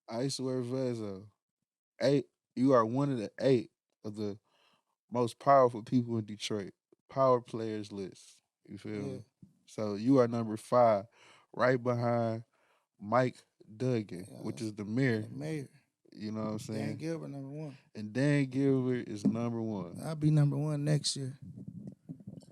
Icewear Vezzo. Eight. You are one of the eight of the most powerful people in Detroit. Power players list. You feel Yeah, me? So you are number five, right behind Mike Duggan, which uh, is the mayor. the mayor. You know what I'm Dan saying? Gilbert, number one. And Dan Gilbert is number one. I'll be number one next year.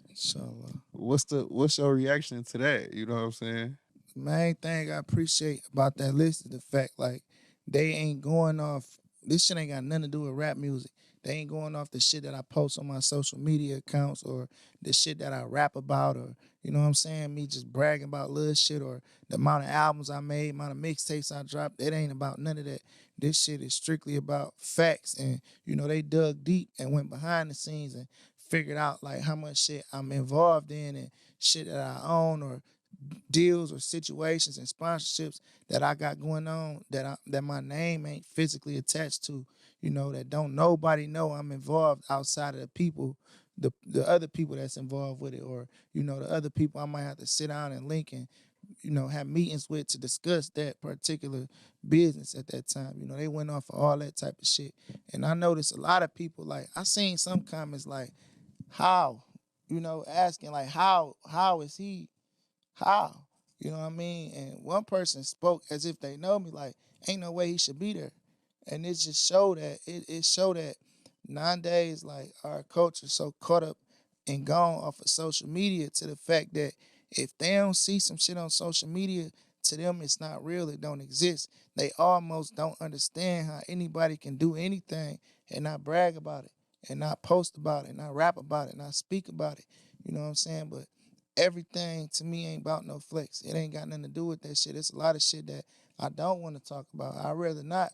Inshallah. What's your reaction to that? You know what I'm saying? The main thing I appreciate about that list is the fact like they ain't going off. This shit ain't got nothing to do with rap music. They ain't going off the shit that I post on my social media accounts or the shit that I rap about or you know what I'm saying. Me just bragging about little shit or the amount of albums I made, amount of mixtapes I dropped. It ain't about none of that. This shit is strictly about facts and you know they dug deep and went behind the scenes and figured out like how much shit I'm involved in and shit that I own or deals or situations and sponsorships that I got going on that my name ain't physically attached to, you know, that don't nobody know I'm involved outside of the people, the other people that's involved with it, or you know, the other people I might have to sit down and link and you know have meetings with to discuss that particular business at that time. You know, they went off of all that type of shit, and I noticed a lot of people like I seen some comments like how, you know, asking like how is he how? You know what I mean? And one person spoke as if they know me, like, ain't no way he should be there. And it just showed that it showed that nowadays, like our culture so caught up and gone off of social media to the fact that if they don't see some shit on social media, to them it's not real, it don't exist. They almost don't understand how anybody can do anything and not brag about it and not post about it, not rap about it, not speak about it. You know what I'm saying? But everything to me ain't about no flex. It ain't got nothing to do with that shit. It's a lot of shit that I don't want to talk about. I'd rather not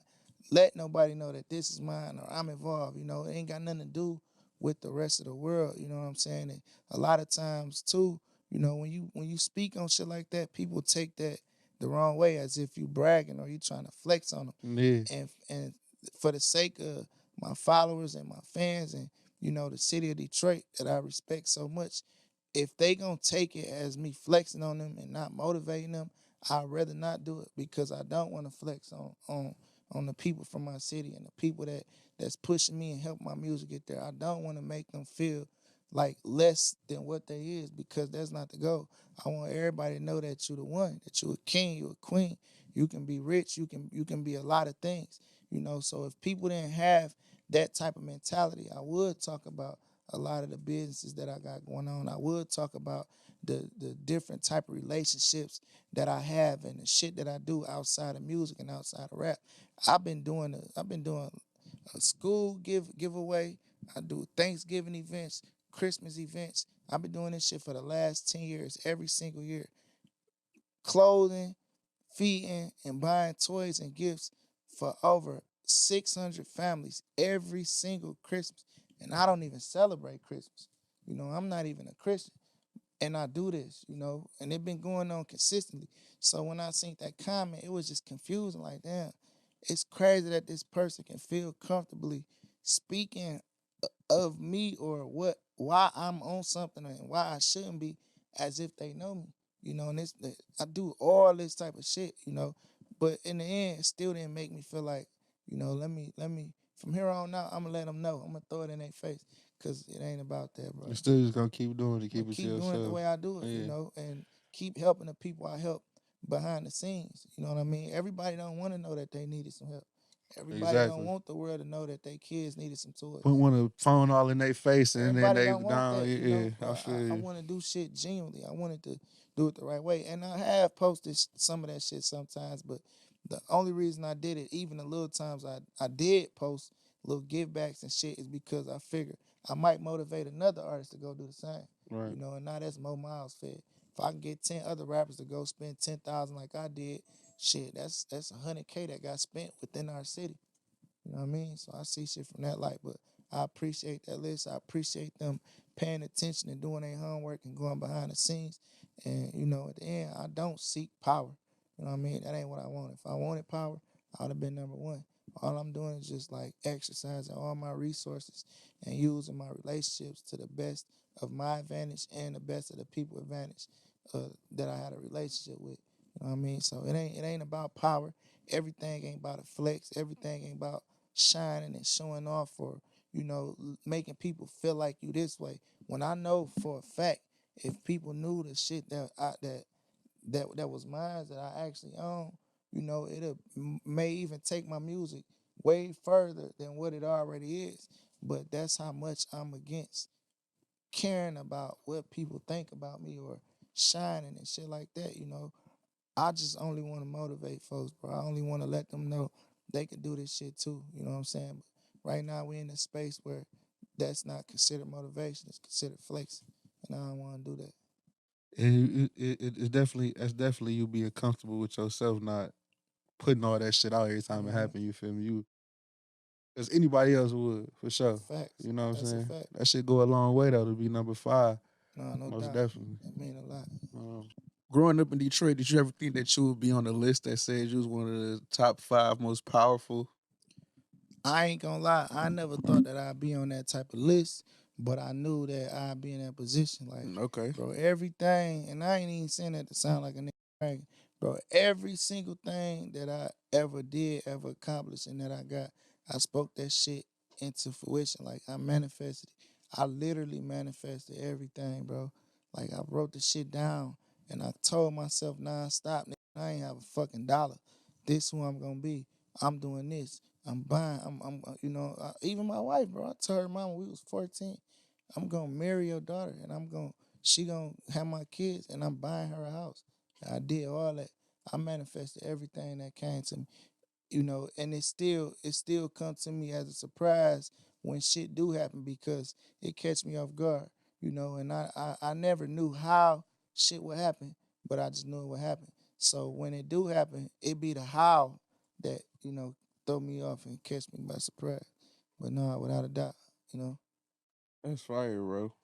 let nobody know that this is mine or I'm involved. You know, it ain't got nothing to do with the rest of the world. You know what I'm saying? And a lot of times too, you know, when you speak on shit like that, people take that the wrong way as if you bragging or you trying to flex on them. Yeah. And for the sake of my followers and my fans and you know the city of Detroit that I respect so much, if they gonna take it as me flexing on them and not motivating them, I'd rather not do it because I don't want to flex on the people from my city and the people that's pushing me and help my music get there. I don't want to make them feel like less than what they is because that's not the goal. I want everybody to know that you the one, that you a king, you a queen. You can be rich, you can be a lot of things. You know, so if people didn't have that type of mentality, I would talk about a lot of the businesses that I got going on. I would talk about the different type of relationships that I have and the shit that I do outside of music and outside of rap. I've been doing a school giveaway. I do Thanksgiving events, Christmas events. I've been doing this shit for the last 10 years, every single year. Clothing, feeding, and buying toys and gifts for over 600 families every single Christmas. And I don't even celebrate Christmas. You know, I'm not even a Christian. And I do this, you know, and it been going on consistently. So when I seen that comment, it was just confusing. Like, damn, it's crazy that this person can feel comfortably speaking of me or why I'm on something and why I shouldn't be as if they know me. You know, and I do all this type of shit, you know. But in the end, it still didn't make me feel like, you know, let me from here on out, I'm gonna let them know. I'm gonna throw it in their face. Cause it ain't about that, You bro. still just gonna keep doing it, I'm gonna keep it to keep doing it the yourself. way I do it, you Yeah. know, and keep helping the people I help behind the scenes. You know what I mean? Everybody don't want to know that they needed some help. Everybody don't Exactly. want the world to know that their kids needed some toys. Wouldn't want to phone all in their face and then Everybody they don't want down. that, you Yeah, know. I feel I you. want to do shit genuinely. I wanted to do it the right way, and I have posted some of that shit sometimes. But the only reason I did it, even the little times I did post little give backs and shit, is because I figured I might motivate another artist to go do the same, Right. you know. And now that's more miles fed. If I can get 10 other rappers to go spend 10,000 like I did, shit, that's 100K that got spent within our city. You know what I mean? So I see shit from that light, but I appreciate that list. I appreciate them paying attention and doing their homework and going behind the scenes. And you know, at the end, I don't seek power. You know what I mean? That ain't what I want. If I wanted power, I would have been number one. All I'm doing is just like exercising all my resources and using my relationships to the best of my advantage and the best of the people advantage that I had a relationship with. You know what I mean? So it ain't about power. everything ain't about a flex. Everything ain't about shining and showing off or, making people feel like you this way. When I know for a fact, if people knew the shit that was mine that I actually own, it may even take my music way further than what it already is. But that's how much I'm against caring about what people think about me or shining and shit like that. I just only want to motivate folks, bro. I only want to let them know they can do this shit too. You know what I'm saying? But right now we in a space where that's not considered motivation; it's considered flexing, and I don't want to do that. And it's definitely that's definitely you being comfortable with yourself, not putting all that shit out every time it Hmm. happen. You feel me? You Because anybody else would for sure. Facts. You know what I'm That's a saying? fact. That shit go a long way though to be number five, No, no most doubt. definitely. That mean a lot. Um, Growing up in Detroit, did you ever think that you would be on a list that says you was one of the top five most powerful? I ain't gonna lie, I never thought that I'd be on that type of list, but I knew that I'd be in that position. Like, Okay. bro, everything, and I ain't even saying that to sound like a nigga bragging, bro. Every single thing that I ever did, ever accomplished, and that I got, I spoke that shit into fruition. Like, I manifested it. I literally manifested everything, bro. Like, I wrote the shit down, and I told myself nonstop, nigga, I ain't have a fucking dollar. This who I'm gonna be. I'm doing this. I'm buying. Even my wife, bro. I told her mama we was 14. I'm gonna marry your daughter, and she gonna have my kids, and I'm buying her a house. I did all that. I manifested everything that came to me, and it still comes to me as a surprise when shit do happen because it catch me off guard, and I never knew how shit would happen, but I just knew it would happen. So when it do happen, it be the how that, throw me off and catch me by surprise. But no, without a doubt, you know. That's fire, bro.